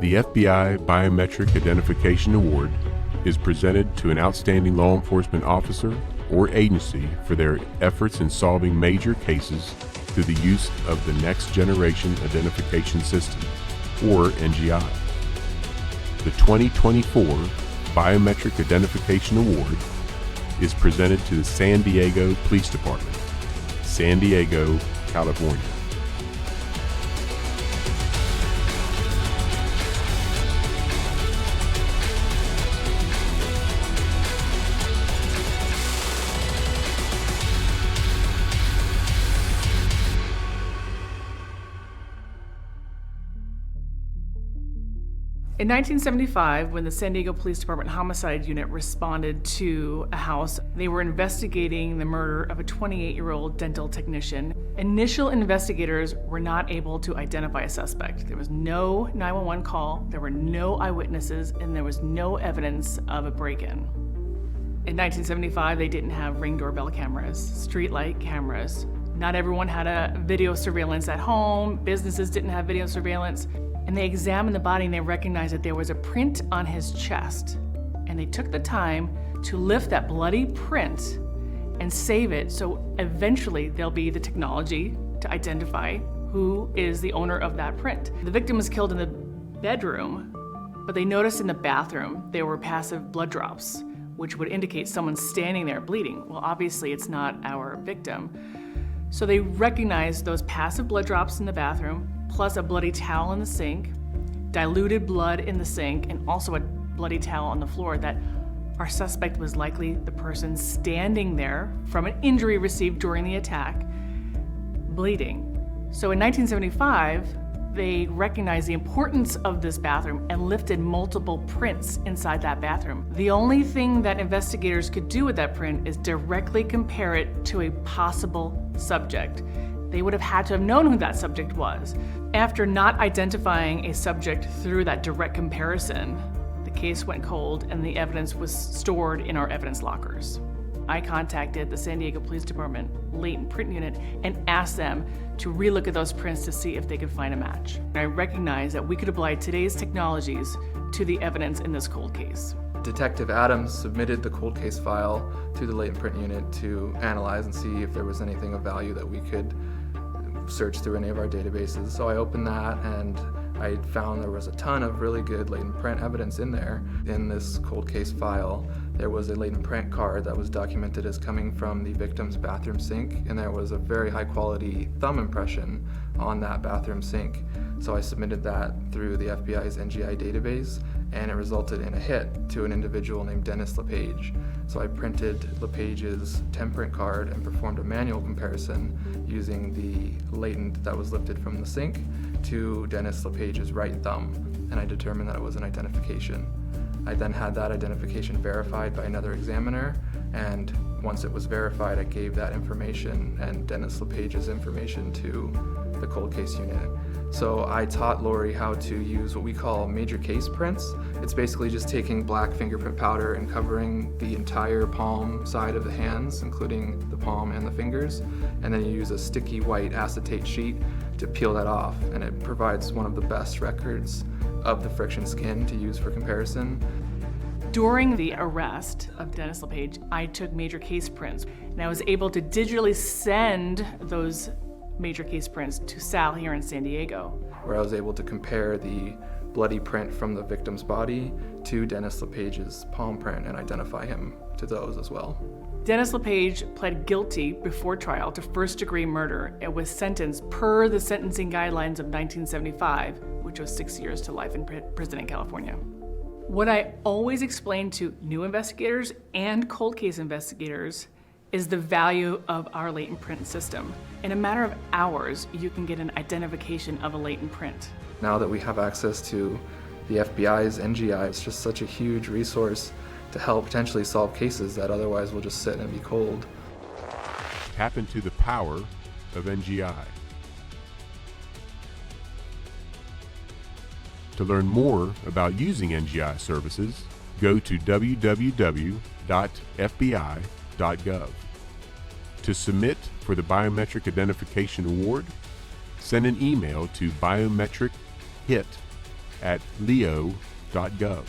The FBI Biometric Identification Award is presented to an outstanding law enforcement officer or agency for their efforts in solving major cases through the use of the Next Generation Identification System, or NGI. The 2024 Biometric Identification Award is presented to the San Diego Police Department, San Diego, California. In 1975, when the San Diego Police Department Homicide Unit responded to a house, they were investigating the murder of a 28-year-old dental technician. Initial investigators were not able to identify a suspect. There was no 911 call, there were no eyewitnesses, and there was no evidence of a break-in. In 1975, they didn't have Ring doorbell cameras, streetlight cameras. Not everyone had a video surveillance at home, businesses didn't have video surveillance. And they examined the body and they recognized that there was a print on his chest. And they took the time to lift that bloody print and save it, so eventually there'll be the technology to identify who is the owner of that print. The victim was killed in the bedroom, but they noticed in the bathroom there were passive blood drops, which would indicate someone standing there bleeding. Well, obviously it's not our victim. So they recognized those passive blood drops in the bathroom, plus a bloody towel in the sink, diluted blood in the sink, and also a bloody towel on the floor, that our suspect was likely the person standing there from an injury received during the attack, bleeding. So in 1975, they recognized the importance of this bathroom and lifted multiple prints inside that bathroom. The only thing that investigators could do with that print is directly compare it to a possible subject. They would have had to have known who that subject was. After not identifying a subject through that direct comparison, the case went cold and the evidence was stored in our evidence lockers. I contacted the San Diego Police Department latent print unit and asked them to relook at those prints to see if they could find a match. I recognized that we could apply today's technologies to the evidence in this cold case. Detective Adams submitted the cold case file to the latent print unit to analyze and see if there was anything of value that we could search through any of our databases. So I opened that and I found there was a ton of really good latent print evidence in there. In this cold case file, there was a latent print card that was documented as coming from the victim's bathroom sink, and there was a very high quality thumb impression on that bathroom sink. So I submitted that through the FBI's NGI database, and it resulted in a hit to an individual named Dennis LePage. So I printed LePage's temprint card and performed a manual comparison using the latent that was lifted from the sink to Dennis LePage's right thumb, and I determined that it was an identification. I then had that identification verified by another examiner, and once it was verified, I gave that information and Dennis LePage's information to the cold case unit. So I taught Lori how to use what we call major case prints. It's basically just taking black fingerprint powder and covering the entire palm side of the hands, including the palm and the fingers, and then you use a sticky white acetate sheet to peel that off, and it provides one of the best records of the friction skin to use for comparison. During the arrest of Dennis LePage, I took major case prints, and I was able to digitally send those major case prints to Sal here in San Diego, where I was able to compare the bloody print from the victim's body to Dennis LePage's palm print and identify him to those as well. Dennis LePage pled guilty before trial to first-degree murder and was sentenced per the sentencing guidelines of 1975, which was 6 years to life in prison in California. What I always explain to new investigators and cold case investigators is the value of our latent print system. In a matter of hours, you can get an identification of a latent print. Now that we have access to the FBI's NGI, it's just such a huge resource to help potentially solve cases that otherwise will just sit and be cold. Tap into the power of NGI. To learn more about using NGI services, go to www.fbi.gov. To submit for the Biometric Identification Award, send an email to biometrichit at leo.gov.